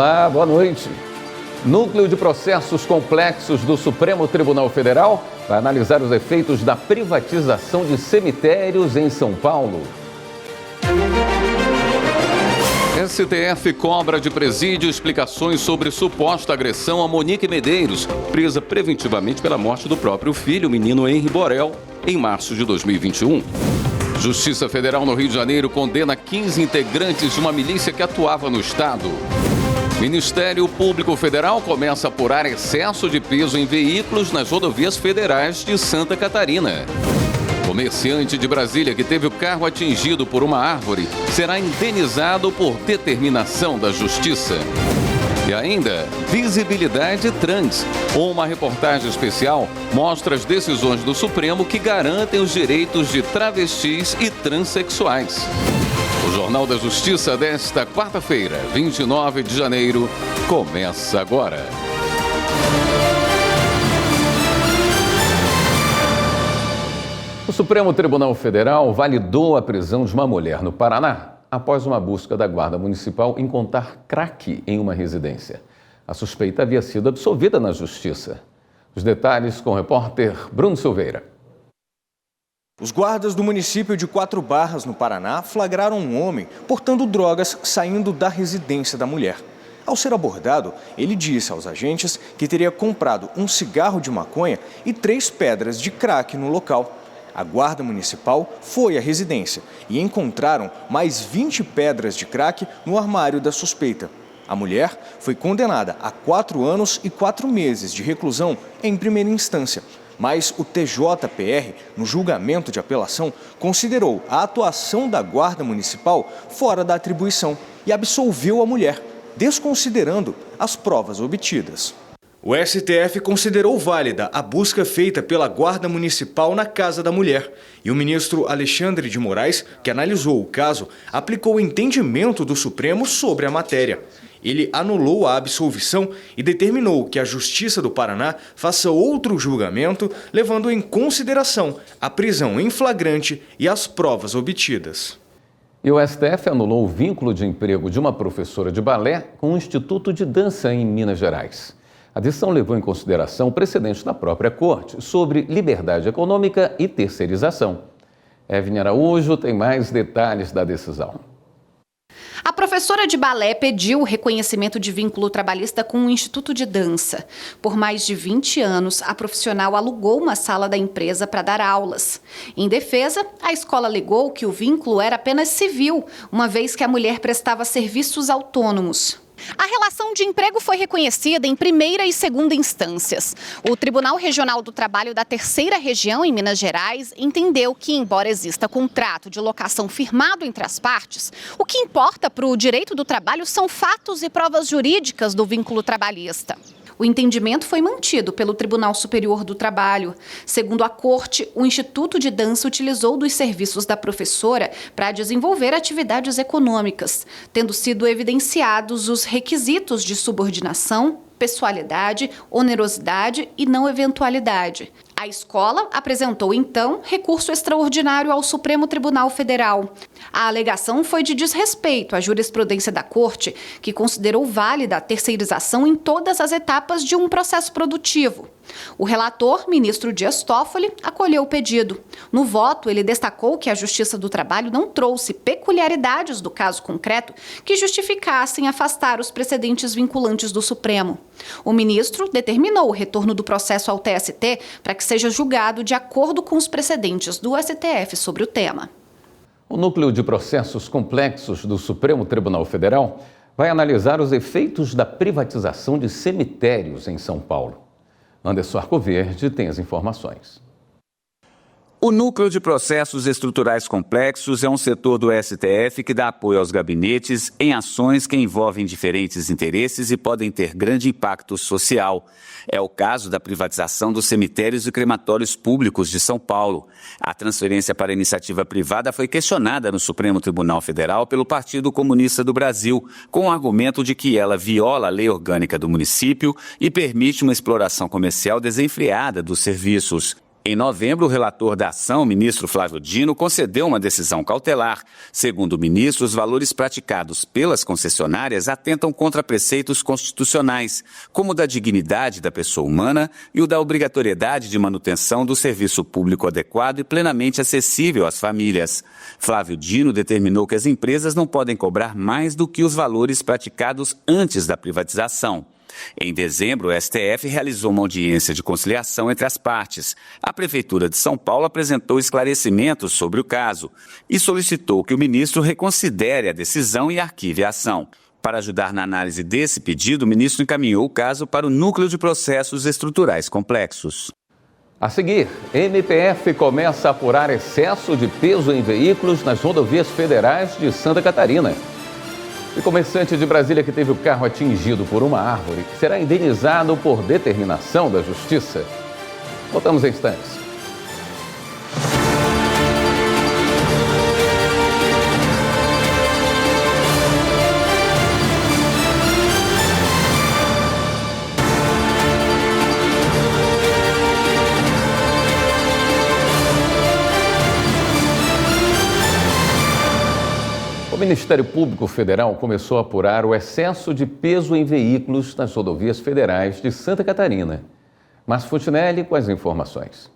Olá, boa noite. Núcleo de Processos Complexos do Supremo Tribunal Federal vai analisar os efeitos da privatização de cemitérios em São Paulo. STF cobra de presídio explicações sobre suposta agressão a Monique Medeiros, presa preventivamente pela morte do próprio filho, o menino Henri Borel, em março de 2021. Justiça Federal no Rio de Janeiro condena 15 integrantes de uma milícia que atuava no estado. Ministério Público Federal começa a apurar excesso de peso em veículos nas rodovias federais de Santa Catarina. Comerciante de Brasília que teve o carro atingido por uma árvore será indenizado por determinação da Justiça. E ainda, visibilidade trans. Uma reportagem especial mostra as decisões do Supremo que garantem os direitos de travestis e transexuais. O Jornal da Justiça desta quarta-feira, 29 de janeiro, começa agora. O Supremo Tribunal Federal validou a prisão de uma mulher no Paraná após uma busca da Guarda Municipal encontrar crack em uma residência. A suspeita havia sido absolvida na Justiça. Os detalhes com o repórter Bruno Silveira. Os guardas do município de Quatro Barras, no Paraná, flagraram um homem portando drogas saindo da residência da mulher. Ao ser abordado, ele disse aos agentes que teria comprado um cigarro de maconha e 3 pedras de crack no local. A Guarda Municipal foi à residência e encontraram mais 20 pedras de crack no armário da suspeita. A mulher foi condenada a 4 anos e 4 meses de reclusão em primeira instância, mas o TJPR, no julgamento de apelação, considerou a atuação da Guarda Municipal fora da atribuição e absolveu a mulher, desconsiderando as provas obtidas. O STF considerou válida a busca feita pela Guarda Municipal na casa da mulher. E o ministro Alexandre de Moraes, que analisou o caso, aplicou o entendimento do Supremo sobre a matéria. Ele anulou a absolvição e determinou que a Justiça do Paraná faça outro julgamento, levando em consideração a prisão em flagrante e as provas obtidas. E o STF anulou o vínculo de emprego de uma professora de balé com o Instituto de Dança em Minas Gerais. A decisão levou em consideração o precedente da própria Corte sobre liberdade econômica e terceirização. Evne Araújo tem mais detalhes da decisão. A professora de balé pediu o reconhecimento de vínculo trabalhista com o Instituto de Dança. Por mais de 20 anos, a profissional alugou uma sala da empresa para dar aulas. Em defesa, a escola alegou que o vínculo era apenas civil, uma vez que a mulher prestava serviços autônomos. A relação de emprego foi reconhecida em primeira e segunda instâncias. O Tribunal Regional do Trabalho da Terceira Região, em Minas Gerais, entendeu que, embora exista contrato de locação firmado entre as partes, o que importa para o direito do trabalho são fatos e provas jurídicas do vínculo trabalhista. O entendimento foi mantido pelo Tribunal Superior do Trabalho. Segundo a Corte, o Instituto de Dança utilizou dos serviços da professora para desenvolver atividades econômicas, tendo sido evidenciados os requisitos de subordinação, pessoalidade, onerosidade e não eventualidade. A escola apresentou, então, recurso extraordinário ao Supremo Tribunal Federal. A alegação foi de desrespeito à jurisprudência da Corte, que considerou válida a terceirização em todas as etapas de um processo produtivo. O relator, ministro Dias Toffoli, acolheu o pedido. No voto, ele destacou que a Justiça do Trabalho não trouxe peculiaridades do caso concreto que justificassem afastar os precedentes vinculantes do Supremo. O ministro determinou o retorno do processo ao TST para que seja julgado de acordo com os precedentes do STF sobre o tema. O Núcleo de Processos Complexos do Supremo Tribunal Federal vai analisar os efeitos da privatização de cemitérios em São Paulo. Anderson Arcoverde tem as informações. O Núcleo de Processos Estruturais Complexos é um setor do STF que dá apoio aos gabinetes em ações que envolvem diferentes interesses e podem ter grande impacto social. É o caso da privatização dos cemitérios e crematórios públicos de São Paulo. A transferência para a iniciativa privada foi questionada no Supremo Tribunal Federal pelo Partido Comunista do Brasil, com o argumento de que ela viola a lei orgânica do município e permite uma exploração comercial desenfreada dos serviços. Em novembro, o relator da ação, o ministro Flávio Dino, concedeu uma decisão cautelar. Segundo o ministro, os valores praticados pelas concessionárias atentam contra preceitos constitucionais, como o da dignidade da pessoa humana e o da obrigatoriedade de manutenção do serviço público adequado e plenamente acessível às famílias. Flávio Dino determinou que as empresas não podem cobrar mais do que os valores praticados antes da privatização. Em dezembro, o STF realizou uma audiência de conciliação entre as partes. A Prefeitura de São Paulo apresentou esclarecimentos sobre o caso e solicitou que o ministro reconsidere a decisão e arquive a ação. Para ajudar na análise desse pedido, o ministro encaminhou o caso para o Núcleo de Processos Estruturais Complexos. A seguir, MPF começa a apurar excesso de peso em veículos nas rodovias federais de Santa Catarina. E comerciante de Brasília que teve o carro atingido por uma árvore será indenizado por determinação da Justiça. Voltamos em instantes. O Ministério Público Federal começou a apurar o excesso de peso em veículos nas rodovias federais de Santa Catarina. Márcio Fontinelli com as informações.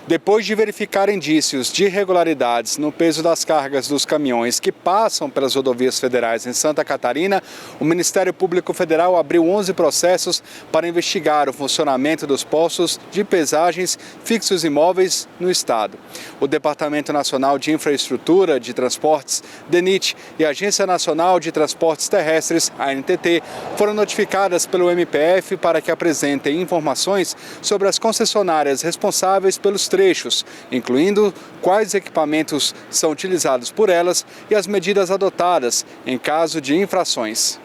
Depois de verificar indícios de irregularidades no peso das cargas dos caminhões que passam pelas rodovias federais em Santa Catarina, o Ministério Público Federal abriu 11 processos para investigar o funcionamento dos postos de pesagens fixos e móveis no estado. O Departamento Nacional de Infraestrutura de Transportes, DENIT, e a Agência Nacional de Transportes Terrestres, ANTT, foram notificadas pelo MPF para que apresentem informações sobre as concessionárias responsáveis pelos trechos, incluindo quais equipamentos são utilizados por elas e as medidas adotadas em caso de infrações.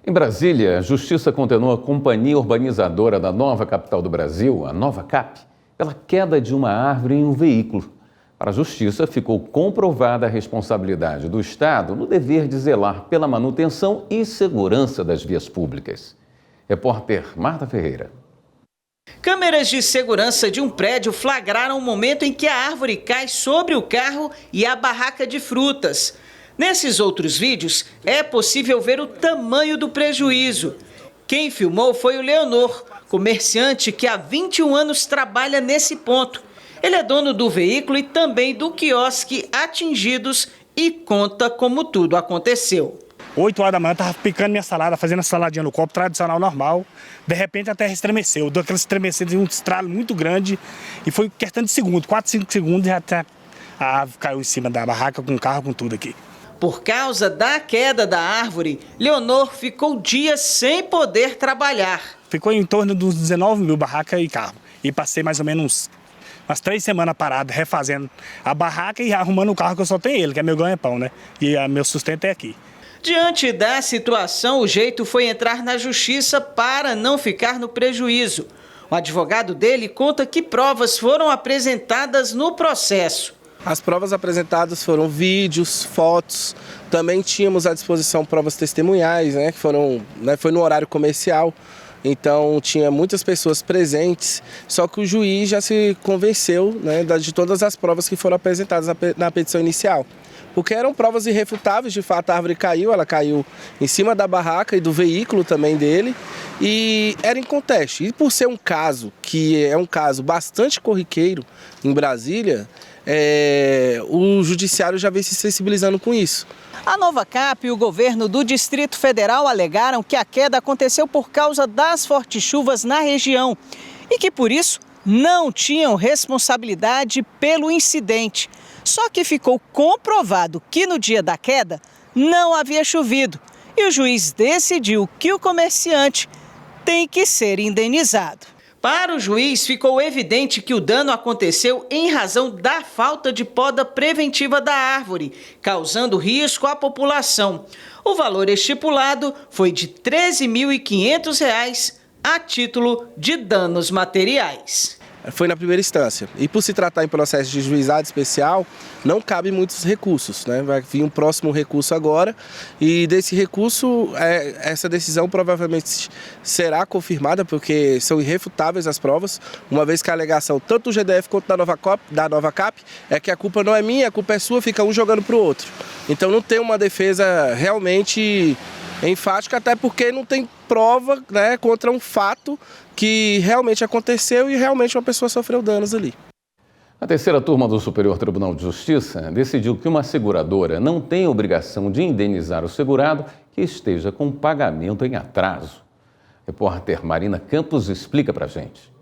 Em Brasília, a Justiça condenou a Companhia Urbanizadora da nova capital do Brasil, a Nova Cap, pela queda de uma árvore em um veículo. Para a Justiça, ficou comprovada a responsabilidade do Estado no dever de zelar pela manutenção e segurança das vias públicas. Repórter Marta Ferreira. Câmeras de segurança de um prédio flagraram o momento em que a árvore cai sobre o carro e a barraca de frutas. Nesses outros vídeos, é possível ver o tamanho do prejuízo. Quem filmou foi o Leonor, comerciante que há 21 anos trabalha nesse ponto. Ele é dono do veículo e também do quiosque atingidos e conta como tudo aconteceu. 8 horas da manhã, eu estava picando minha salada, fazendo a saladinha no copo tradicional normal. De repente, a terra estremeceu. Deu aquele estremecimento, um estralo muito grande. E foi questão de segundo, 4, 5 segundos, e até a árvore caiu em cima da barraca, com o carro, com tudo aqui. Por causa da queda da árvore, Leonor ficou dias sem poder trabalhar. Ficou em torno dos 19 mil barraca e carro. E passei mais ou menos umas 3 semanas parado, refazendo a barraca e arrumando o carro, que eu só tenho ele, que é meu ganha-pão, né? E meu sustento é aqui. Diante da situação, o jeito foi entrar na justiça para não ficar no prejuízo. O advogado dele conta que provas foram apresentadas no processo. As provas apresentadas foram vídeos, fotos, também tínhamos à disposição provas testemunhais, né, que foi no horário comercial, então tinha muitas pessoas presentes, só que o juiz já se convenceu, né, de todas as provas que foram apresentadas na petição inicial. Porque eram provas irrefutáveis, de fato a árvore caiu, ela caiu em cima da barraca e do veículo também dele, e era em conteste. E por ser um caso que é um caso bastante corriqueiro em Brasília, o judiciário já vem se sensibilizando com isso. A Nova Cap e o governo do Distrito Federal alegaram que a queda aconteceu por causa das fortes chuvas na região e que por isso não tinham responsabilidade pelo incidente. Só que ficou comprovado que no dia da queda não havia chovido e o juiz decidiu que o comerciante tem que ser indenizado. Para o juiz, ficou evidente que o dano aconteceu em razão da falta de poda preventiva da árvore, causando risco à população. O valor estipulado foi de R$ 13.500 a título de danos materiais. foi na primeira instância. E por se tratar em processo de juizado especial, não cabe muitos recursos, né? Vai vir um próximo recurso agora e desse recurso, essa decisão provavelmente será confirmada, porque são irrefutáveis as provas, uma vez que a alegação tanto do GDF quanto da nova CAP é que a culpa não é minha, a culpa é sua, fica um jogando para o outro. Então não tem uma defesa realmente enfática, até porque não tem prova, né, contra um fato que realmente aconteceu e realmente uma pessoa sofreu danos ali. A terceira turma do Superior Tribunal de Justiça decidiu que uma seguradora não tem obrigação de indenizar o segurado que esteja com pagamento em atraso. Repórter Marina Campos explica pra gente.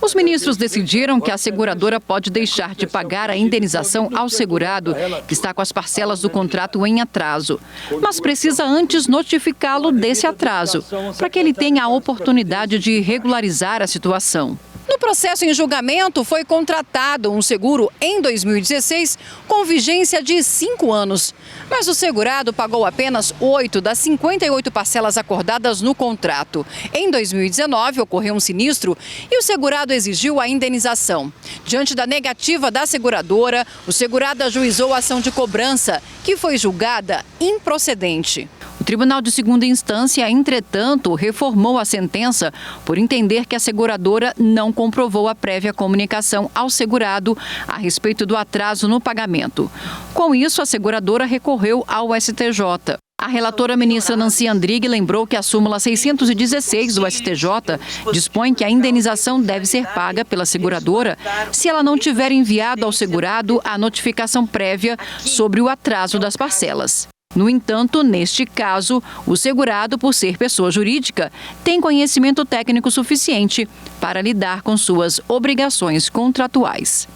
Os ministros decidiram que a seguradora pode deixar de pagar a indenização ao segurado que está com as parcelas do contrato em atraso, mas precisa antes notificá-lo desse atraso, para que ele tenha a oportunidade de regularizar a situação. No processo em julgamento, foi contratado um seguro em 2016 com vigência de 5 anos. Mas o segurado pagou apenas 8 das 58 parcelas acordadas no contrato. Em 2019, ocorreu um sinistro e o segurado exigiu a indenização. Diante da negativa da seguradora, o segurado ajuizou a ação de cobrança, que foi julgada improcedente. O Tribunal de Segunda Instância, entretanto, reformou a sentença por entender que a seguradora não comprovou a prévia comunicação ao segurado a respeito do atraso no pagamento. Com isso, a seguradora recorreu ao STJ. A relatora ministra Nancy Andrighi lembrou que a súmula 616 do STJ dispõe que a indenização deve ser paga pela seguradora se ela não tiver enviado ao segurado a notificação prévia sobre o atraso das parcelas. No entanto, neste caso, o segurado, por ser pessoa jurídica, tem conhecimento técnico suficiente para lidar com suas obrigações contratuais.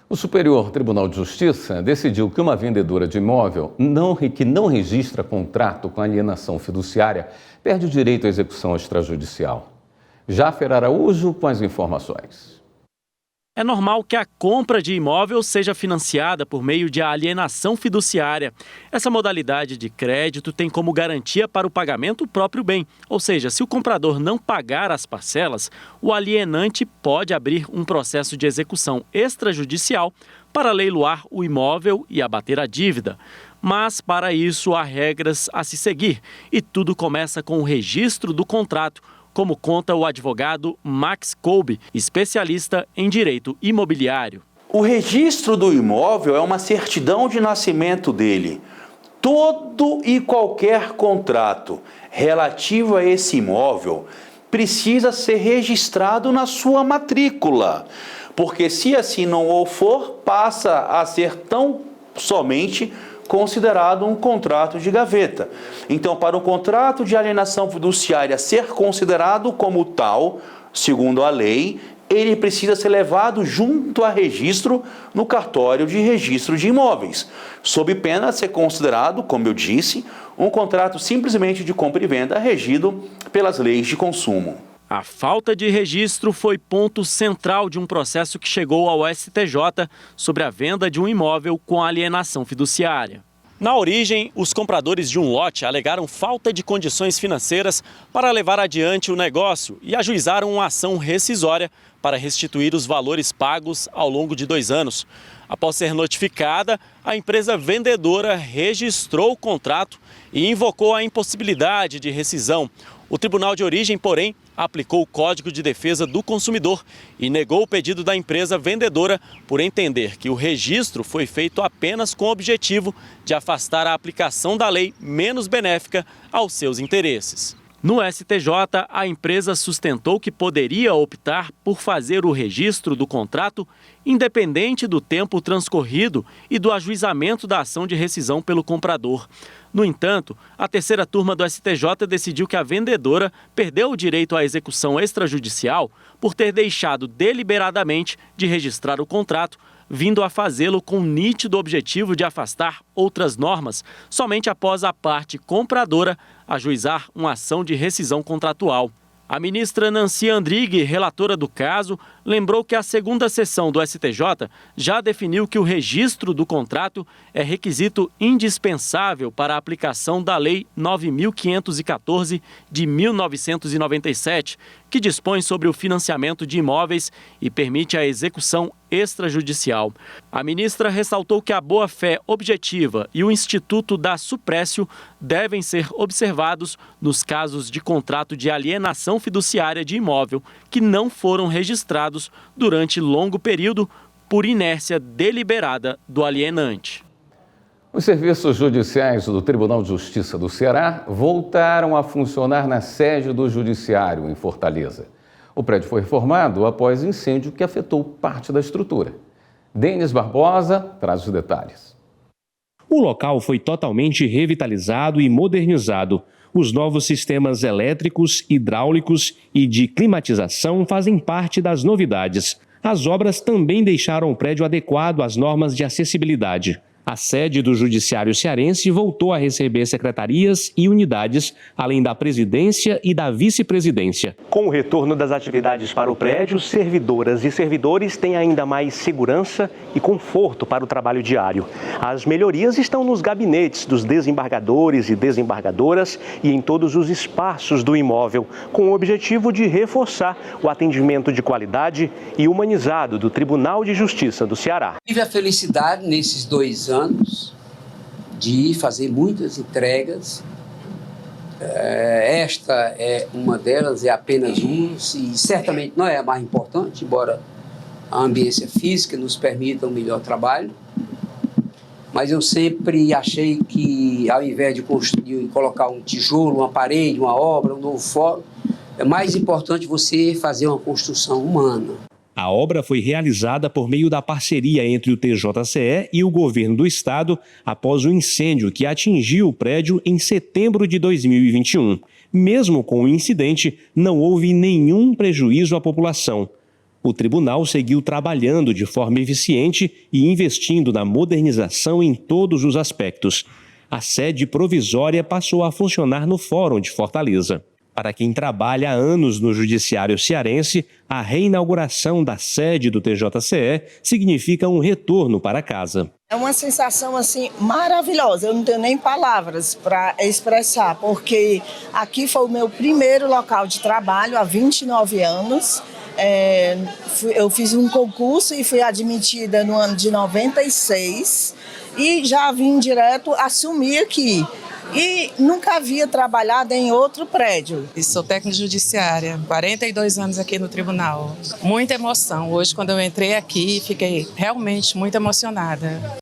O Superior Tribunal de Justiça decidiu que uma vendedora de imóvel que não registra contrato com alienação fiduciária perde o direito à execução extrajudicial. Jáfer Araújo com as informações. É normal que a compra de imóvel seja financiada por meio de alienação fiduciária. Essa modalidade de crédito tem como garantia para o pagamento o próprio bem. Ou seja, se o comprador não pagar as parcelas, o alienante pode abrir um processo de execução extrajudicial para leiloar o imóvel e abater a dívida. Mas, para isso, há regras a se seguir e tudo começa com o registro do contrato, como conta o advogado Max Kolbe, especialista em direito imobiliário. O registro do imóvel é uma certidão de nascimento dele. Todo e qualquer contrato relativo a esse imóvel precisa ser registrado na sua matrícula, porque se assim não o for, passa a ser tão somente considerado um contrato de gaveta. Então, para um contrato de alienação fiduciária ser considerado como tal, segundo a lei, ele precisa ser levado junto a registro no cartório de registro de imóveis, sob pena de ser considerado, como eu disse, um contrato simplesmente de compra e venda regido pelas leis de consumo. A falta de registro foi ponto central de um processo que chegou ao STJ sobre a venda de um imóvel com alienação fiduciária. Na origem, os compradores de um lote alegaram falta de condições financeiras para levar adiante o negócio e ajuizaram uma ação rescisória para restituir os valores pagos ao longo de 2 anos. Após ser notificada, a empresa vendedora registrou o contrato e invocou a impossibilidade de rescisão. O Tribunal de Origem, porém, aplicou o Código de Defesa do Consumidor e negou o pedido da empresa vendedora por entender que o registro foi feito apenas com o objetivo de afastar a aplicação da lei menos benéfica aos seus interesses. No STJ, a empresa sustentou que poderia optar por fazer o registro do contrato independente do tempo transcorrido e do ajuizamento da ação de rescisão pelo comprador. No entanto, a terceira turma do STJ decidiu que a vendedora perdeu o direito à execução extrajudicial por ter deixado deliberadamente de registrar o contrato, vindo a fazê-lo com nítido objetivo de afastar outras normas, somente após a parte compradora ajuizar uma ação de rescisão contratual. A ministra Nancy Andrighi, relatora do caso, lembrou que a segunda sessão do STJ já definiu que o registro do contrato é requisito indispensável para a aplicação da Lei 9.514 de 1997, que dispõe sobre o financiamento de imóveis e permite a execução extrajudicial. A ministra ressaltou que a boa-fé objetiva e o Instituto da Suprécio devem ser observados nos casos de contrato de alienação fiduciária de imóvel que não foram registrados durante longo período por inércia deliberada do alienante. Os serviços judiciais do Tribunal de Justiça do Ceará voltaram a funcionar na sede do Judiciário, em Fortaleza. O prédio foi reformado após incêndio que afetou parte da estrutura. Denis Barbosa traz os detalhes. O local foi totalmente revitalizado e modernizado. Os novos sistemas elétricos, hidráulicos e de climatização fazem parte das novidades. As obras também deixaram o prédio adequado às normas de acessibilidade. A sede do Judiciário Cearense voltou a receber secretarias e unidades, além da presidência e da vice-presidência. Com o retorno das atividades para o prédio, servidoras e servidores têm ainda mais segurança e conforto para o trabalho diário. As melhorias estão nos gabinetes dos desembargadores e desembargadoras e em todos os espaços do imóvel, com o objetivo de reforçar o atendimento de qualidade e humanizado do Tribunal de Justiça do Ceará. Tive a felicidade nesses 2 anos de fazer muitas entregas. Esta é uma delas, é apenas uma, e certamente não é a mais importante, embora a ambiência física nos permita um melhor trabalho. Mas eu sempre achei que, ao invés de construir, colocar um tijolo, uma parede, uma obra, um novo fórum, é mais importante você fazer uma construção humana. A obra foi realizada por meio da parceria entre o TJCE e o governo do estado após o incêndio que atingiu o prédio em setembro de 2021. Mesmo com o incidente, não houve nenhum prejuízo à população. O tribunal seguiu trabalhando de forma eficiente e investindo na modernização em todos os aspectos. A sede provisória passou a funcionar no Fórum de Fortaleza. Para quem trabalha há anos no Judiciário Cearense, a reinauguração da sede do TJCE significa um retorno para casa. É uma sensação assim maravilhosa, eu não tenho nem palavras para expressar, porque aqui foi o meu primeiro local de trabalho há 29 anos. Eu fiz um concurso e fui admitida no ano de 96 e já vim direto assumir aqui. E nunca havia trabalhado em outro prédio. Sou técnica judiciária, 42 anos aqui no tribunal. Muita emoção. Hoje, quando eu entrei aqui, fiquei realmente muito emocionada.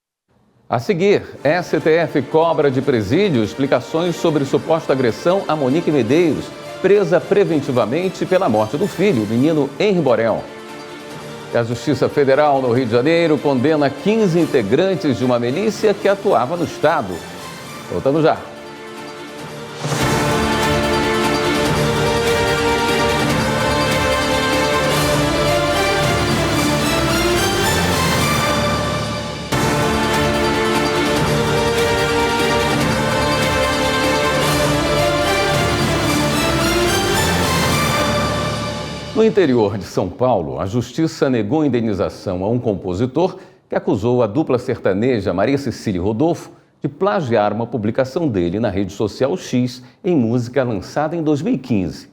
A seguir, STF cobra de presídio explicações sobre suposta agressão a Monique Medeiros, presa preventivamente pela morte do filho, o menino Henri Borel. E a Justiça Federal no Rio de Janeiro condena 15 integrantes de uma milícia que atuava no estado. Voltamos já. No interior de São Paulo, a Justiça negou indenização a um compositor que acusou a dupla sertaneja Maria Cecília e Rodolfo de plagiar uma publicação dele na rede social X em música lançada em 2015.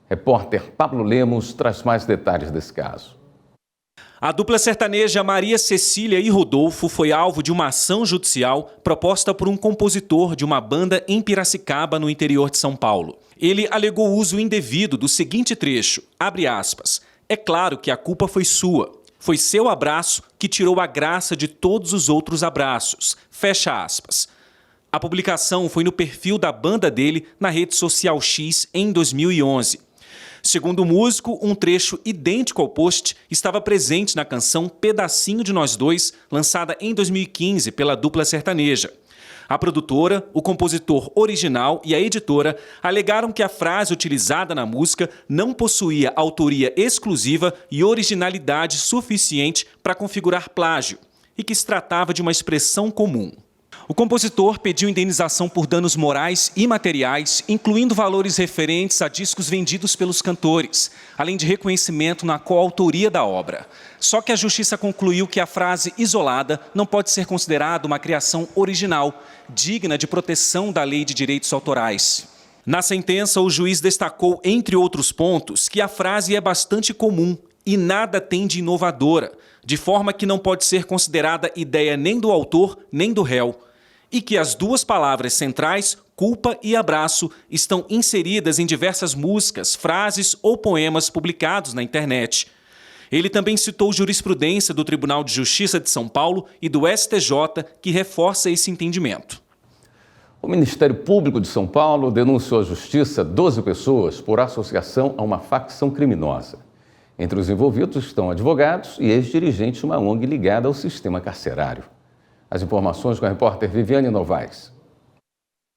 Repórter Pablo Lemos traz mais detalhes desse caso. A dupla sertaneja Maria Cecília e Rodolfo foi alvo de uma ação judicial proposta por um compositor de uma banda em Piracicaba, no interior de São Paulo. Ele alegou uso indevido do seguinte trecho, abre aspas, "É claro que a culpa foi sua. Foi seu abraço que tirou a graça de todos os outros abraços." Fecha aspas. A publicação foi no perfil da banda dele na rede social X em 2011. Segundo o músico, um trecho idêntico ao post estava presente na canção Pedacinho de Nós Dois, lançada em 2015 pela dupla sertaneja. A produtora, o compositor original e a editora alegaram que a frase utilizada na música não possuía autoria exclusiva e originalidade suficiente para configurar plágio e que se tratava de uma expressão comum. O compositor pediu indenização por danos morais e materiais, incluindo valores referentes a discos vendidos pelos cantores, além de reconhecimento na coautoria da obra. Só que a Justiça concluiu que a frase isolada não pode ser considerada uma criação original, digna de proteção da Lei de Direitos Autorais. Na sentença, o juiz destacou, entre outros pontos, que a frase é bastante comum e nada tem de inovadora, de forma que não pode ser considerada ideia nem do autor nem do réu, e que as duas palavras centrais, culpa e abraço, estão inseridas em diversas músicas, frases ou poemas publicados na internet. Ele também citou jurisprudência do Tribunal de Justiça de São Paulo e do STJ, que reforça esse entendimento. O Ministério Público de São Paulo denunciou à Justiça 12 pessoas por associação a uma facção criminosa. Entre os envolvidos estão advogados e ex-dirigentes de uma ONG ligada ao sistema carcerário. As informações com a repórter Viviane Novaes.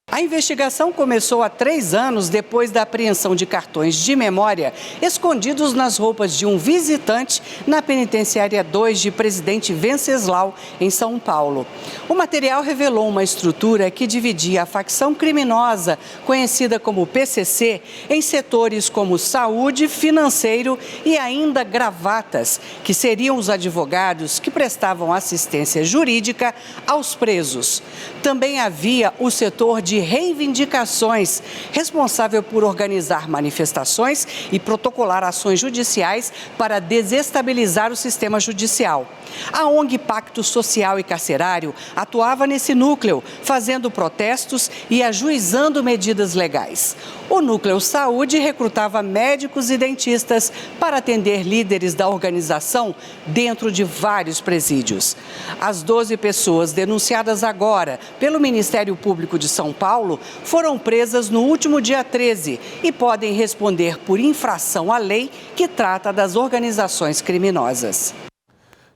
A investigação começou há 3 anos depois da apreensão de cartões de memória escondidos nas roupas de um visitante na penitenciária 2 de Presidente Venceslau, em São Paulo. O material revelou uma estrutura que dividia a facção criminosa, conhecida como PCC, em setores como saúde, financeiro e ainda gravatas, que seriam os advogados que prestavam assistência jurídica aos presos. Também havia o setor de reivindicações, responsável por organizar manifestações e protocolar ações judiciais para desestabilizar o sistema judicial. A ONG Pacto Social e Carcerário atuava nesse núcleo, fazendo protestos e ajuizando medidas legais. O Núcleo Saúde recrutava médicos e dentistas para atender líderes da organização dentro de vários presídios. As 12 pessoas denunciadas agora pelo Ministério Público de São Paulo foram presas no último dia 13 e podem responder por infração à lei que trata das organizações criminosas.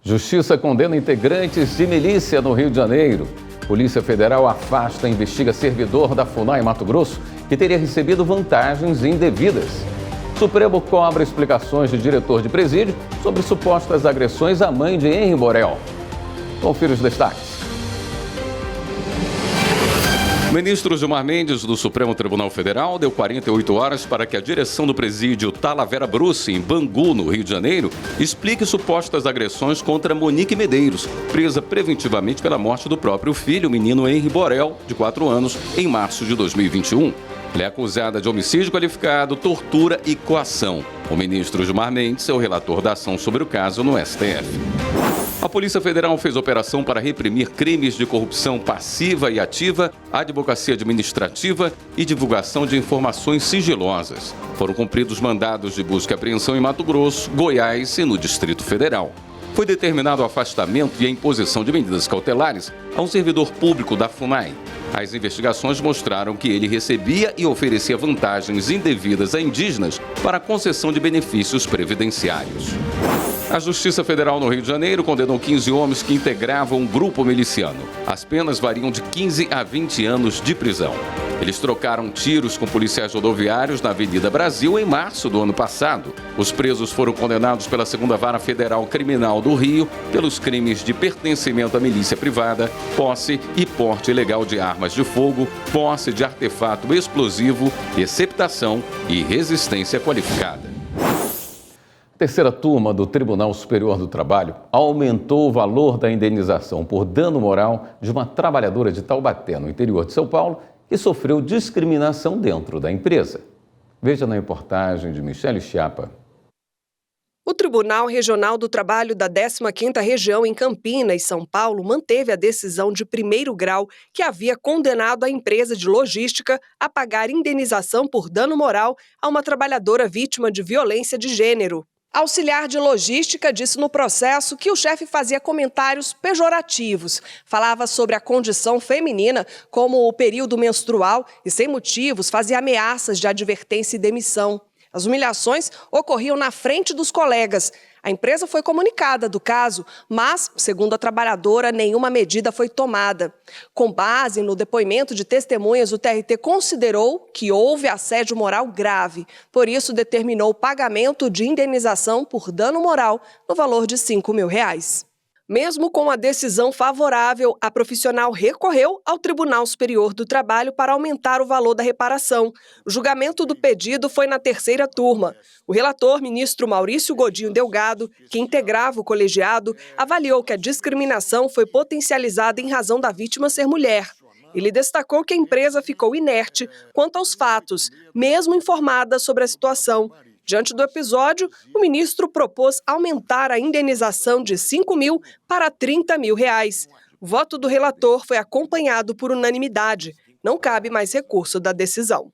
Justiça condena integrantes de milícia no Rio de Janeiro. Polícia Federal afasta e investiga servidor da FUNAI em Mato Grosso que teria recebido vantagens indevidas. Supremo cobra explicações de diretor de presídio sobre supostas agressões à mãe de Henri Borel. Confira os destaques. O ministro Gilmar Mendes, do Supremo Tribunal Federal, deu 48 horas para que a direção do presídio Talavera Bruce, em Bangu, no Rio de Janeiro, explique supostas agressões contra Monique Medeiros, presa preventivamente pela morte do próprio filho, o menino Henri Borel, de 4 anos, em março de 2021. Ela é acusada de homicídio qualificado, tortura e coação. O ministro Gilmar Mendes é o relator da ação sobre o caso no STF. A Polícia Federal fez operação para reprimir crimes de corrupção passiva e ativa, advocacia administrativa e divulgação de informações sigilosas. Foram cumpridos mandados de busca e apreensão em Mato Grosso, Goiás e no Distrito Federal. Foi determinado o afastamento e a imposição de medidas cautelares a um servidor público da FUNAI. As investigações mostraram que ele recebia e oferecia vantagens indevidas a indígenas para a concessão de benefícios previdenciários. A Justiça Federal no Rio de Janeiro condenou 15 homens que integravam um grupo miliciano. As penas variam de 15 a 20 anos de prisão. Eles trocaram tiros com policiais rodoviários na Avenida Brasil em março do ano passado. Os presos foram condenados pela 2ª Vara Federal Criminal do Rio pelos crimes de pertencimento à milícia privada, posse e porte ilegal de armas de fogo, posse de artefato explosivo, receptação e resistência qualificada. A 3ª turma do Tribunal Superior do Trabalho aumentou o valor da indenização por dano moral de uma trabalhadora de Taubaté, no interior de São Paulo, que sofreu discriminação dentro da empresa. Veja na reportagem de Michele Chiapa. O Tribunal Regional do Trabalho da 15ª Região em Campinas, São Paulo, manteve a decisão de 1º grau que havia condenado a empresa de logística a pagar indenização por dano moral a uma trabalhadora vítima de violência de gênero. A auxiliar de logística disse no processo que o chefe fazia comentários pejorativos, falava sobre a condição feminina, como o período menstrual, e sem motivos fazia ameaças de advertência e demissão. As humilhações ocorriam na frente dos colegas. A empresa foi comunicada do caso, mas, segundo a trabalhadora, nenhuma medida foi tomada. Com base no depoimento de testemunhas, o TRT considerou que houve assédio moral grave. Por isso, determinou o pagamento de indenização por dano moral no valor de R$5.000. Mesmo com a decisão favorável, a profissional recorreu ao Tribunal Superior do Trabalho para aumentar o valor da reparação. O julgamento do pedido foi na 3ª turma. O relator, ministro Maurício Godinho Delgado, que integrava o colegiado, avaliou que a discriminação foi potencializada em razão da vítima ser mulher. Ele destacou que a empresa ficou inerte quanto aos fatos, mesmo informada sobre a situação. Diante do episódio, o ministro propôs aumentar a indenização de R$ 5.000 para R$ 30.000. O voto do relator foi acompanhado por unanimidade. Não cabe mais recurso da decisão.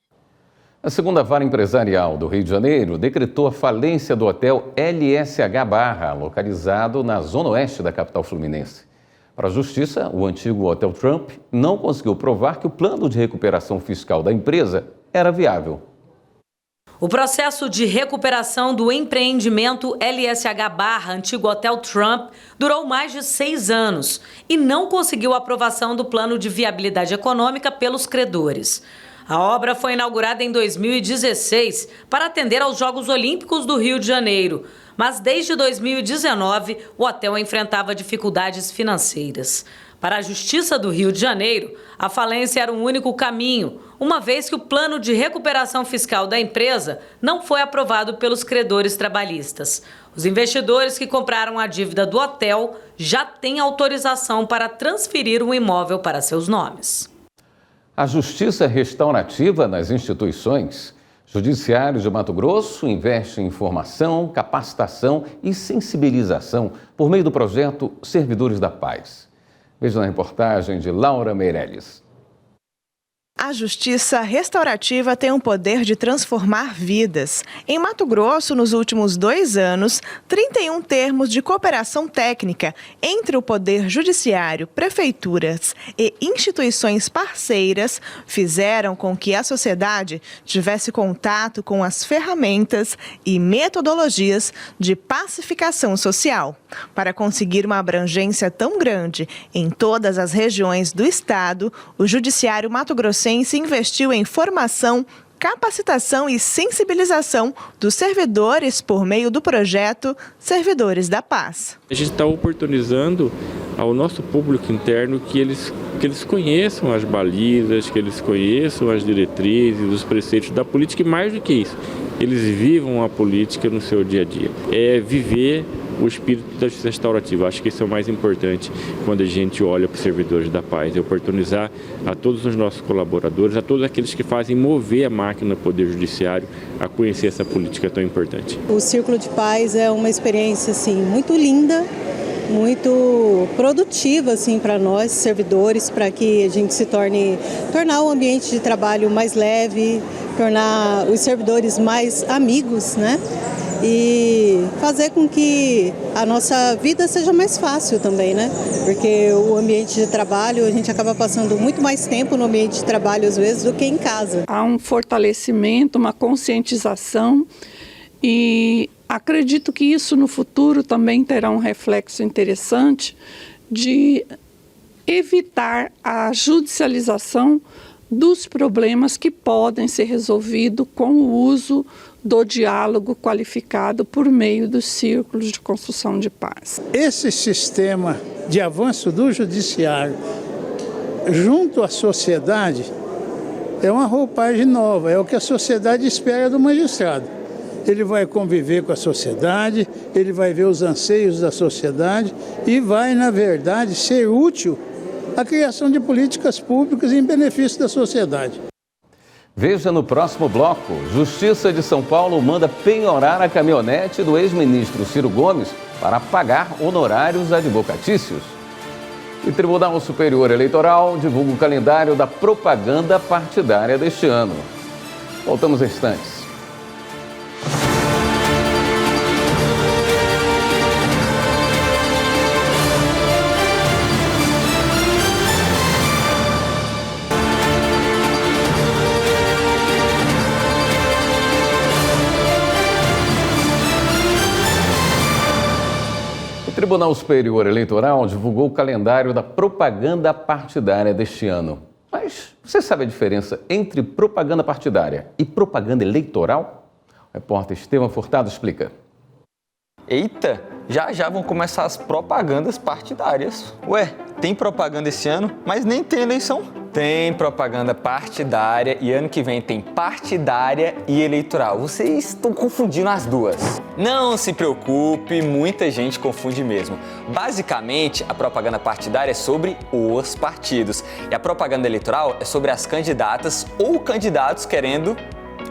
A segunda vara empresarial do Rio de Janeiro decretou a falência do hotel LSH Barra, localizado na zona oeste da capital fluminense. Para a Justiça, o antigo Hotel Trump não conseguiu provar que o plano de recuperação fiscal da empresa era viável. O processo de recuperação do empreendimento LSH Barra, antigo Hotel Trump, durou mais de 6 anos e não conseguiu a aprovação do plano de viabilidade econômica pelos credores. A obra foi inaugurada em 2016 para atender aos Jogos Olímpicos do Rio de Janeiro, mas desde 2019 o hotel enfrentava dificuldades financeiras. Para a Justiça do Rio de Janeiro, a falência era o único caminho, uma vez que o plano de recuperação fiscal da empresa não foi aprovado pelos credores trabalhistas. Os investidores que compraram a dívida do hotel já têm autorização para transferir o imóvel para seus nomes. A justiça restaurativa nas instituições. Judiciário de Mato Grosso investe em formação, capacitação e sensibilização por meio do projeto Servidores da Paz. Veja na reportagem de Laura Meirelles. A justiça restaurativa tem o poder de transformar vidas. Em Mato Grosso, nos últimos 2 anos, 31 termos de cooperação técnica entre o Poder Judiciário, prefeituras e instituições parceiras fizeram com que a sociedade tivesse contato com as ferramentas e metodologias de pacificação social. Para conseguir uma abrangência tão grande em todas as regiões do estado, o Judiciário mato-grossense investiu em formação, capacitação e sensibilização dos servidores por meio do projeto Servidores da Paz. A gente está oportunizando ao nosso público interno que eles conheçam as balizas, que eles conheçam as diretrizes, os preceitos da política e, mais do que isso, eles vivam a política no seu dia a dia. É viver o espírito da justiça restaurativa. Acho que isso é o mais importante quando a gente olha para os servidores da paz, é oportunizar a todos os nossos colaboradores, a todos aqueles que fazem mover a máquina do Poder Judiciário a conhecer essa política tão importante. O Círculo de Paz é uma experiência assim, muito linda, muito produtiva assim, para nós, servidores, para que a gente tornar o ambiente de trabalho mais leve, tornar os servidores mais amigos, né? E fazer com que a nossa vida seja mais fácil também, né? Porque o ambiente de trabalho, a gente acaba passando muito mais tempo no ambiente de trabalho, às vezes, do que em casa. Há um fortalecimento, uma conscientização e acredito que isso no futuro também terá um reflexo interessante de evitar a judicialização dos problemas que podem ser resolvidos com o uso do diálogo qualificado por meio dos círculos de construção de paz. Esse sistema de avanço do judiciário junto à sociedade é uma roupagem nova, é o que a sociedade espera do magistrado. Ele vai conviver com a sociedade, ele vai ver os anseios da sociedade e vai, na verdade, ser útil à criação de políticas públicas em benefício da sociedade. Veja no próximo bloco. Justiça de São Paulo manda penhorar a caminhonete do ex-ministro Ciro Gomes para pagar honorários advocatícios. E Tribunal Superior Eleitoral divulga o calendário da propaganda partidária deste ano. Voltamos em instantes. O Tribunal Superior Eleitoral divulgou o calendário da propaganda partidária deste ano. Mas você sabe a diferença entre propaganda partidária e propaganda eleitoral? O repórter Estevam Furtado explica. Eita, já vão começar as propagandas partidárias. Ué, tem propaganda esse ano, mas nem tem eleição. Tem propaganda partidária e ano que vem tem partidária e eleitoral. Vocês estão confundindo as duas. Não se preocupe, muita gente confunde mesmo. Basicamente, a propaganda partidária é sobre os partidos e a propaganda eleitoral é sobre as candidatas ou candidatos querendo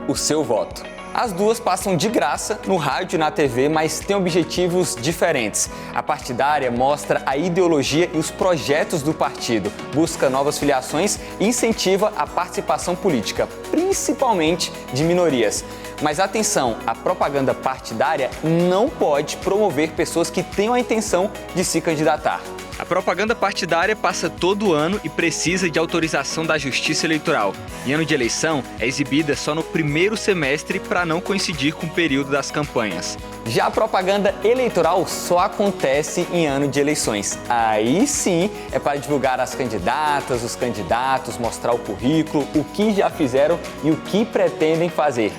o seu voto. As duas passam de graça no rádio e na TV, mas têm objetivos diferentes. A partidária mostra a ideologia e os projetos do partido, busca novas filiações e incentiva a participação política, principalmente de minorias. Mas atenção, a propaganda partidária não pode promover pessoas que tenham a intenção de se candidatar. A propaganda partidária passa todo ano e precisa de autorização da Justiça Eleitoral. Em ano de eleição, é exibida só no primeiro semestre para não coincidir com o período das campanhas. Já a propaganda eleitoral só acontece em ano de eleições. Aí sim é para divulgar as candidatas, os candidatos, mostrar o currículo, o que já fizeram e o que pretendem fazer.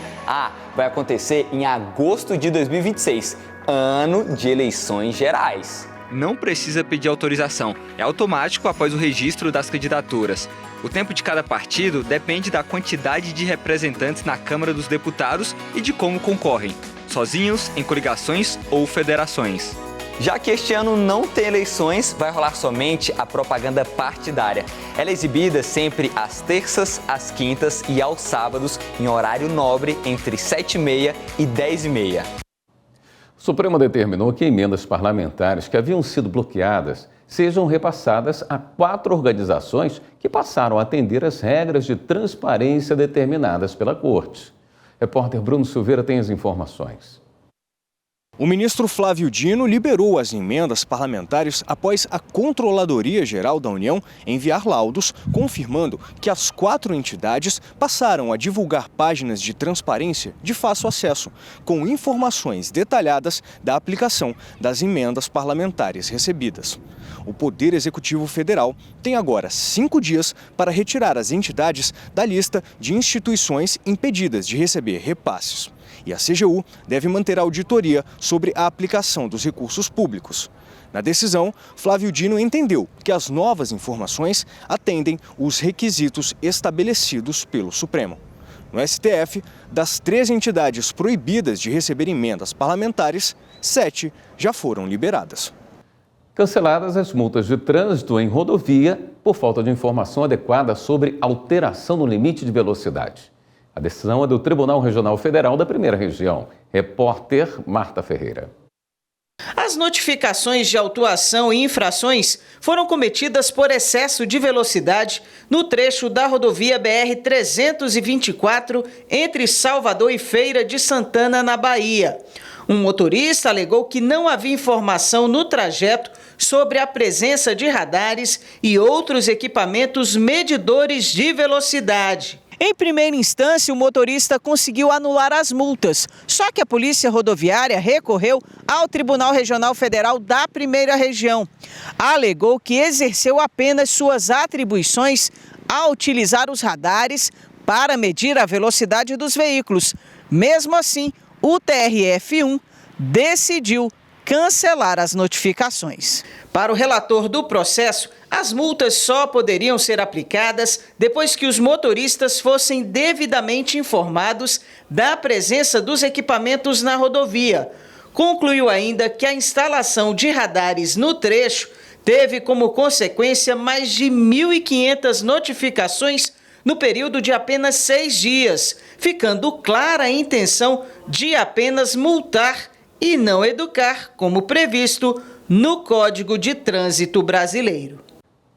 Vai acontecer em agosto de 2026, ano de eleições gerais. Não precisa pedir autorização, é automático após o registro das candidaturas. O tempo de cada partido depende da quantidade de representantes na Câmara dos Deputados e de como concorrem, sozinhos, em coligações ou federações. Já que este ano não tem eleições, vai rolar somente a propaganda partidária. Ela é exibida sempre às terças, às quintas e aos sábados, em horário nobre, entre 7h30 e 10h30. O Supremo determinou que emendas parlamentares que haviam sido bloqueadas sejam repassadas a 4 organizações que passaram a atender às regras de transparência determinadas pela Corte. Repórter Bruno Silveira tem as informações. O ministro Flávio Dino liberou as emendas parlamentares após a Controladoria Geral da União enviar laudos confirmando que as 4 entidades passaram a divulgar páginas de transparência de fácil acesso, com informações detalhadas da aplicação das emendas parlamentares recebidas. O Poder Executivo Federal tem agora 5 dias para retirar as entidades da lista de instituições impedidas de receber repasses. E a CGU deve manter a auditoria sobre a aplicação dos recursos públicos. Na decisão, Flávio Dino entendeu que as novas informações atendem os requisitos estabelecidos pelo Supremo. No STF, das 3 entidades proibidas de receber emendas parlamentares, 7 já foram liberadas. Canceladas as multas de trânsito em rodovia por falta de informação adequada sobre alteração no limite de velocidade. A decisão é do Tribunal Regional Federal da Primeira Região. Repórter Marta Ferreira. As notificações de autuação e infrações foram cometidas por excesso de velocidade no trecho da rodovia BR-324 entre Salvador e Feira de Santana, na Bahia. Um motorista alegou que não havia informação no trajeto sobre a presença de radares e outros equipamentos medidores de velocidade. Em primeira instância, o motorista conseguiu anular as multas, só que a Polícia Rodoviária recorreu ao Tribunal Regional Federal da Primeira Região. Alegou que exerceu apenas suas atribuições ao utilizar os radares para medir a velocidade dos veículos. Mesmo assim, o TRF1 decidiu cancelar as notificações. Para o relator do processo, as multas só poderiam ser aplicadas depois que os motoristas fossem devidamente informados da presença dos equipamentos na rodovia. Concluiu ainda que a instalação de radares no trecho teve como consequência mais de 1.500 notificações no período de apenas 6 dias, ficando clara a intenção de apenas multar e não educar, como previsto no Código de Trânsito Brasileiro.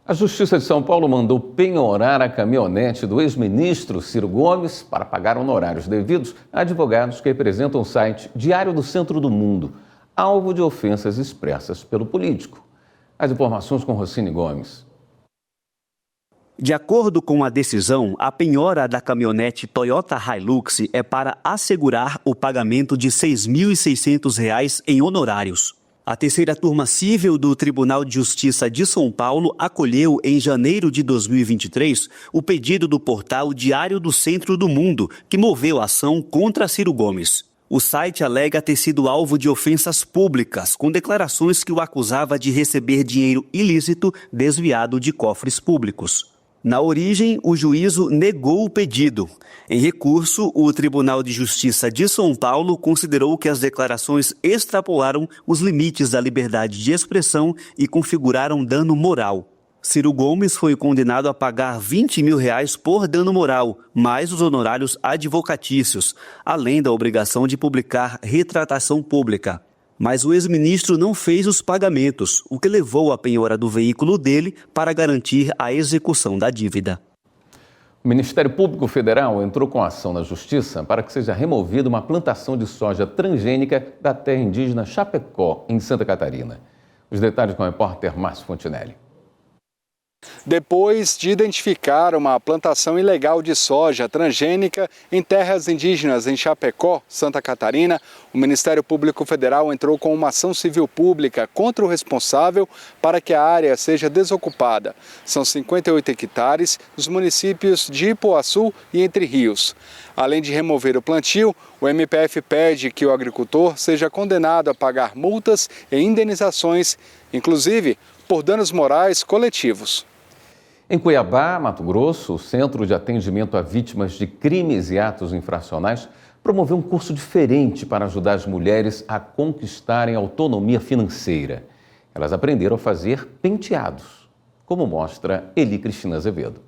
A Justiça de São Paulo mandou penhorar a caminhonete do ex-ministro Ciro Gomes para pagar honorários devidos a advogados que representam o site Diário do Centro do Mundo, alvo de ofensas expressas pelo político. As informações com Rocine Gomes. De acordo com a decisão, a penhora da caminhonete Toyota Hilux é para assegurar o pagamento de R$ 6.600 em honorários. A terceira turma cível do Tribunal de Justiça de São Paulo acolheu, em janeiro de 2023, o pedido do portal Diário do Centro do Mundo, que moveu a ação contra Ciro Gomes. O site alega ter sido alvo de ofensas públicas, com declarações que o acusava de receber dinheiro ilícito desviado de cofres públicos. Na origem, o juízo negou o pedido. Em recurso, o Tribunal de Justiça de São Paulo considerou que as declarações extrapolaram os limites da liberdade de expressão e configuraram dano moral. Ciro Gomes foi condenado a pagar R$20 mil por dano moral, mais os honorários advocatícios, além da obrigação de publicar retratação pública. Mas o ex-ministro não fez os pagamentos, o que levou à penhora do veículo dele para garantir a execução da dívida. O Ministério Público Federal entrou com ação na Justiça para que seja removida uma plantação de soja transgênica da terra indígena Chapecó, em Santa Catarina. Os detalhes com o repórter Márcio Fontinelli. Depois de identificar uma plantação ilegal de soja transgênica em terras indígenas em Chapecó, Santa Catarina, o Ministério Público Federal entrou com uma ação civil pública contra o responsável para que a área seja desocupada. São 58 hectares nos municípios de Ipuaçu e Entre Rios. Além de remover o plantio, o MPF pede que o agricultor seja condenado a pagar multas e indenizações, inclusive por danos morais coletivos. Em Cuiabá, Mato Grosso, o Centro de Atendimento a Vítimas de Crimes e Atos Infracionais promoveu um curso diferente para ajudar as mulheres a conquistarem autonomia financeira. Elas aprenderam a fazer penteados, como mostra Eli Cristina Azevedo.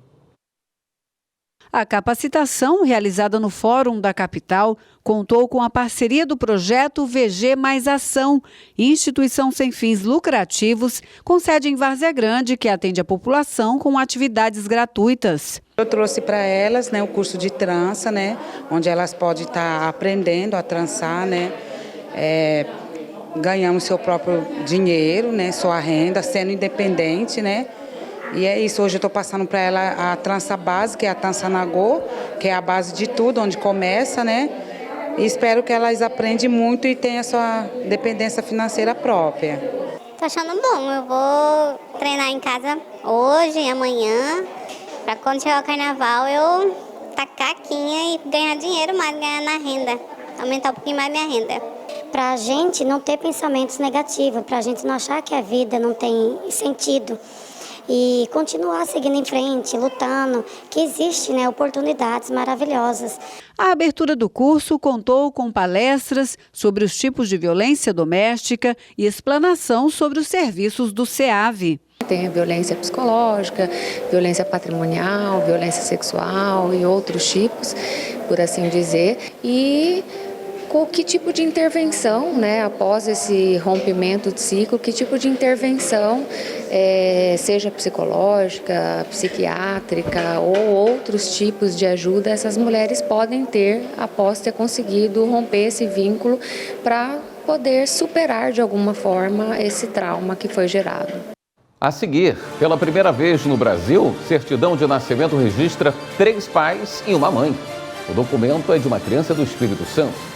A capacitação, realizada no Fórum da Capital, contou com a parceria do projeto VG Mais Ação, instituição sem fins lucrativos, com sede em Várzea Grande, que atende a população com atividades gratuitas. Eu trouxe para elas, o curso de trança, onde elas podem estar aprendendo a trançar, ganhando seu próprio dinheiro, sua renda, sendo independente, E é isso, hoje eu estou passando para ela a trança básica, que é a trança nagô, que é a base de tudo, onde começa, E espero que elas aprendam muito e tenham a sua dependência financeira própria. Tô achando bom, eu vou treinar em casa hoje e amanhã, para quando chegar o carnaval eu tacar a quinha e ganhar dinheiro mais, ganhar na renda, aumentar um pouquinho mais minha renda. Para a gente não ter pensamentos negativos, para a gente não achar que a vida não tem sentido. E continuar seguindo em frente, lutando, que existem oportunidades maravilhosas. A abertura do curso contou com palestras sobre os tipos de violência doméstica e explanação sobre os serviços do SEAV. Tem a violência psicológica, violência patrimonial, violência sexual e outros tipos, por assim dizer. E com que tipo de intervenção, após esse rompimento de ciclo, que tipo de intervenção, seja psicológica, psiquiátrica ou outros tipos de ajuda, essas mulheres podem ter após ter conseguido romper esse vínculo para poder superar de alguma forma esse trauma que foi gerado. A seguir, pela primeira vez no Brasil, certidão de nascimento registra 3 pais e uma mãe. O documento é de uma criança do Espírito Santo.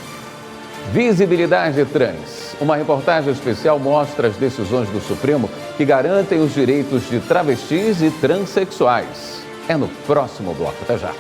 Visibilidade Trans. Uma reportagem especial mostra as decisões do Supremo que garantem os direitos de travestis e transexuais. É no próximo bloco. Até já.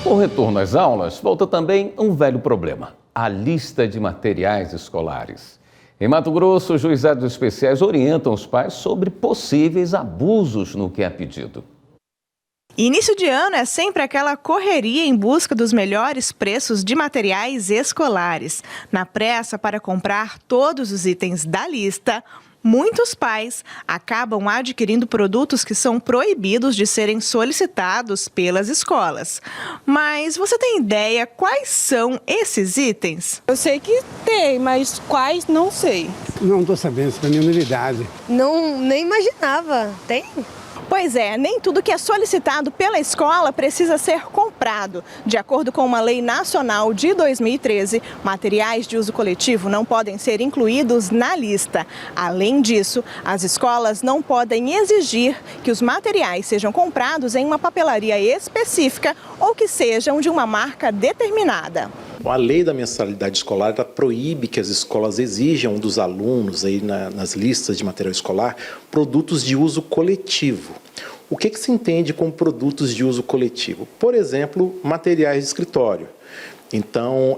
Com o retorno às aulas, volta também um velho problema: a lista de materiais escolares. Em Mato Grosso, os juizados especiais orientam os pais sobre possíveis abusos no que é pedido. Início de ano é sempre aquela correria em busca dos melhores preços de materiais escolares. Na pressa para comprar todos os itens da lista, muitos pais acabam adquirindo produtos que são proibidos de serem solicitados pelas escolas. Mas você tem ideia quais são esses itens? Eu sei que tem, mas quais não sei. Não estou sabendo, isso para mim é novidade. Não, nem imaginava. Tem? Pois é, nem tudo que é solicitado pela escola precisa ser comprado comprado. De acordo com uma lei nacional de 2013, materiais de uso coletivo não podem ser incluídos na lista. Além disso, as escolas não podem exigir que os materiais sejam comprados em uma papelaria específica ou que sejam de uma marca determinada. A lei da mensalidade escolar proíbe que as escolas exijam dos alunos aí nas listas de material escolar produtos de uso coletivo. O que se entende como produtos de uso coletivo? Por exemplo, materiais de escritório. Então,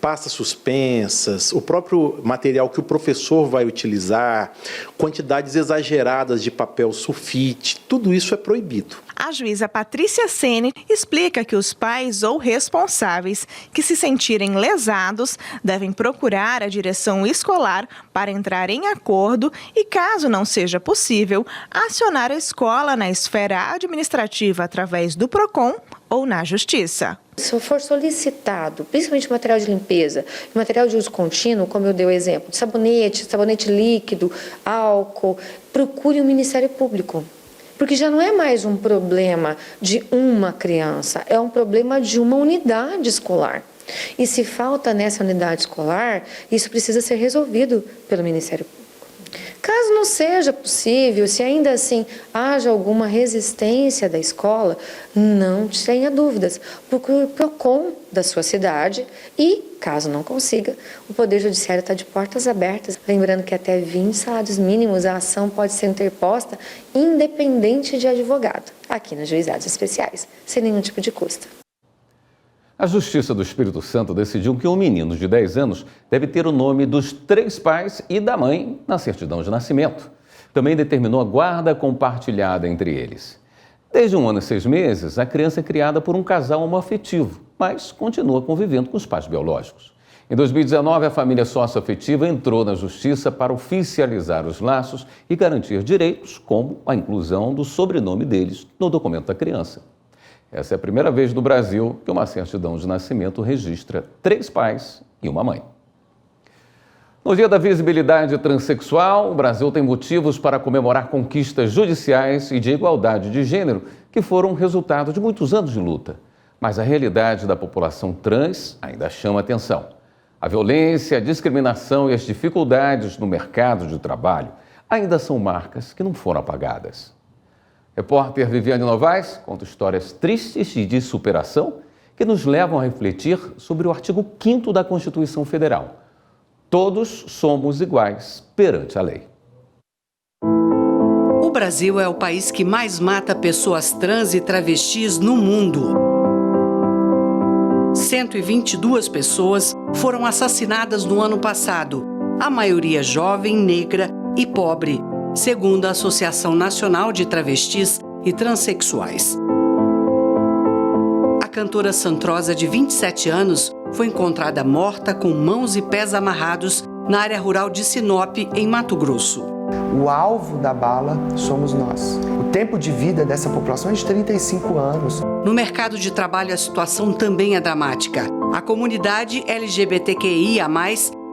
pastas suspensas, o próprio material que o professor vai utilizar, quantidades exageradas de papel sulfite, tudo isso é proibido. A juíza Patrícia Sene explica que os pais ou responsáveis que se sentirem lesados devem procurar a direção escolar para entrar em acordo e, caso não seja possível, acionar a escola na esfera administrativa através do PROCON ou na Justiça. Se for solicitado, principalmente material de limpeza, material de uso contínuo, como eu dei o exemplo, de sabonete líquido, álcool, procure o Ministério Público. Porque já não é mais um problema de uma criança, é um problema de uma unidade escolar. E se falta nessa unidade escolar, isso precisa ser resolvido pelo Ministério Público. Caso não seja possível, se ainda assim haja alguma resistência da escola, não tenha dúvidas, procure o PROCON da sua cidade e, caso não consiga, o Poder Judiciário está de portas abertas. Lembrando que até 20 salários mínimos a ação pode ser interposta independente de advogado, aqui nos juizados especiais, sem nenhum tipo de custo. A Justiça do Espírito Santo decidiu que um menino de 10 anos deve ter o nome dos 3 pais e da mãe na certidão de nascimento. Também determinou a guarda compartilhada entre eles. Desde 1 ano e 6 meses, a criança é criada por um casal homoafetivo, mas continua convivendo com os pais biológicos. Em 2019, a família socioafetiva entrou na Justiça para oficializar os laços e garantir direitos, como a inclusão do sobrenome deles no documento da criança. Essa é a primeira vez no Brasil que uma certidão de nascimento registra 3 pais e uma mãe. No Dia da Visibilidade Transsexual, o Brasil tem motivos para comemorar conquistas judiciais e de igualdade de gênero que foram resultado de muitos anos de luta. Mas a realidade da população trans ainda chama atenção. A violência, a discriminação e as dificuldades no mercado de trabalho ainda são marcas que não foram apagadas. Repórter Viviane Novaes conta histórias tristes e de superação que nos levam a refletir sobre o artigo 5º da Constituição Federal. Todos somos iguais perante a lei. O Brasil é o país que mais mata pessoas trans e travestis no mundo. 122 pessoas foram assassinadas no ano passado, a maioria jovem, negra e pobre, segundo a Associação Nacional de Travestis e Transsexuais. A cantora Santrosa, de 27 anos, foi encontrada morta com mãos e pés amarrados na área rural de Sinop, em Mato Grosso. O alvo da bala somos nós. O tempo de vida dessa população é de 35 anos. No mercado de trabalho, a situação também é dramática. A comunidade LGBTQIA+,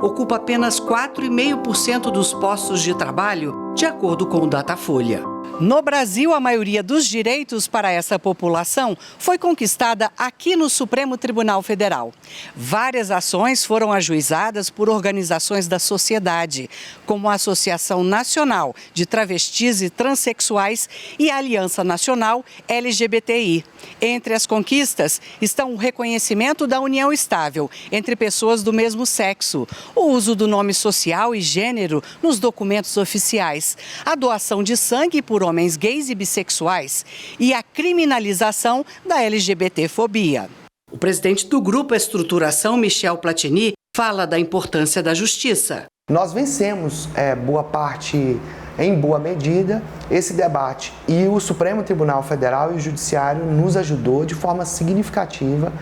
ocupa apenas 4,5% dos postos de trabalho, de acordo com o Datafolha. No Brasil, a maioria dos direitos para essa população foi conquistada aqui no Supremo Tribunal Federal. Várias ações foram ajuizadas por organizações da sociedade, como a Associação Nacional de Travestis e Transsexuais e a Aliança Nacional LGBTI. Entre as conquistas estão o reconhecimento da união estável entre pessoas do mesmo sexo, o uso do nome social e gênero nos documentos oficiais, a doação de sangue por homens gays e bissexuais e a criminalização da LGBTfobia. O presidente do Grupo Estruturação, Michel Platini, fala da importância da justiça. Nós vencemos boa parte, em boa medida, esse debate. E o Supremo Tribunal Federal e o Judiciário nos ajudou de forma significativa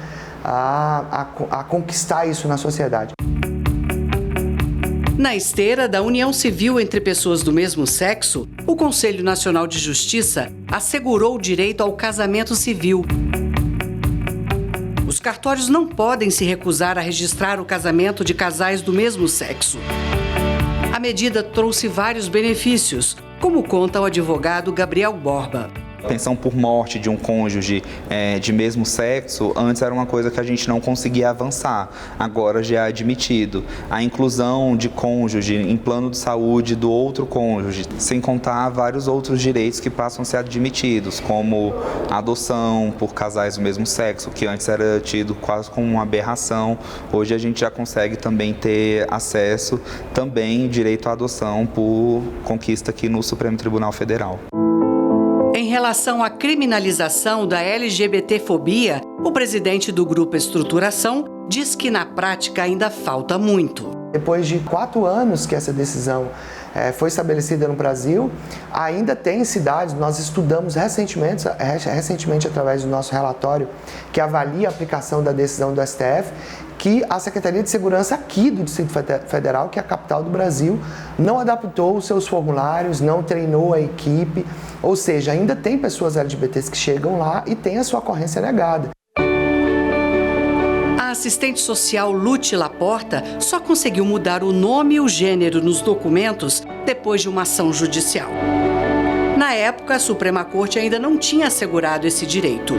a conquistar isso na sociedade. Na esteira da união civil entre pessoas do mesmo sexo, o Conselho Nacional de Justiça assegurou o direito ao casamento civil. Os cartórios não podem se recusar a registrar o casamento de casais do mesmo sexo. A medida trouxe vários benefícios, como conta o advogado Gabriel Borba. Pensão por morte de um cônjuge de mesmo sexo, antes era uma coisa que a gente não conseguia avançar, agora já é admitido. A inclusão de cônjuge em plano de saúde do outro cônjuge, sem contar vários outros direitos que passam a ser admitidos, como a adoção por casais do mesmo sexo, que antes era tido quase como uma aberração. Hoje a gente já consegue também ter acesso, também direito à adoção por conquista aqui no Supremo Tribunal Federal. Em relação à criminalização da LGBTfobia, o presidente do Grupo Estruturação diz que na prática ainda falta muito. Depois de 4 anos que essa decisão foi estabelecida no Brasil, ainda tem cidades, nós estudamos recentemente através do nosso relatório que avalia a aplicação da decisão do STF, que a Secretaria de Segurança aqui do Distrito Federal, que é a capital do Brasil, não adaptou os seus formulários, não treinou a equipe, ou seja, ainda tem pessoas LGBTs que chegam lá e têm a sua ocorrência negada. A assistente social Lute Laporta só conseguiu mudar o nome e o gênero nos documentos depois de uma ação judicial. Na época, a Suprema Corte ainda não tinha assegurado esse direito.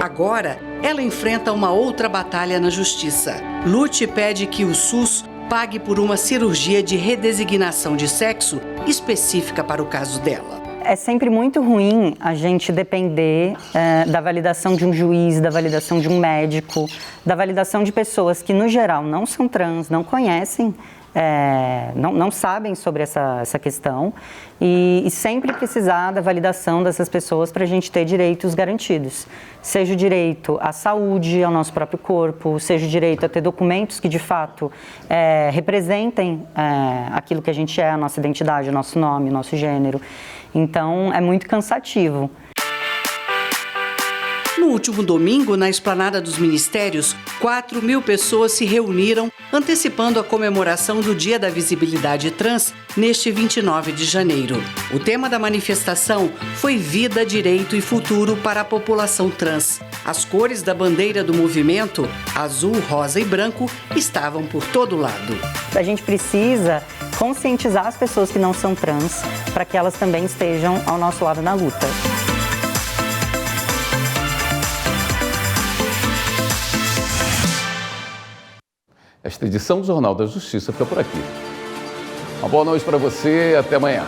Agora, ela enfrenta uma outra batalha na Justiça. Lute pede que o SUS pague por uma cirurgia de redesignação de sexo específica para o caso dela. É sempre muito ruim a gente depender da validação de um juiz, da validação de um médico, da validação de pessoas que, no geral, não são trans, não conhecem, não sabem sobre essa questão e sempre precisar da validação dessas pessoas para a gente ter direitos garantidos. Seja o direito à saúde, ao nosso próprio corpo, seja o direito a ter documentos que, de fato, representem aquilo que a gente é, a nossa identidade, o nosso nome, o nosso gênero. Então, é muito cansativo. No último domingo, na Esplanada dos Ministérios, 4.000 pessoas se reuniram antecipando a comemoração do Dia da Visibilidade Trans neste 29 de janeiro. O tema da manifestação foi Vida, Direito e Futuro para a População Trans. As cores da bandeira do movimento, azul, rosa e branco, estavam por todo lado. A gente precisa conscientizar as pessoas que não são trans para que elas também estejam ao nosso lado na luta. Esta edição do Jornal da Justiça fica por aqui. Uma boa noite para você e até amanhã.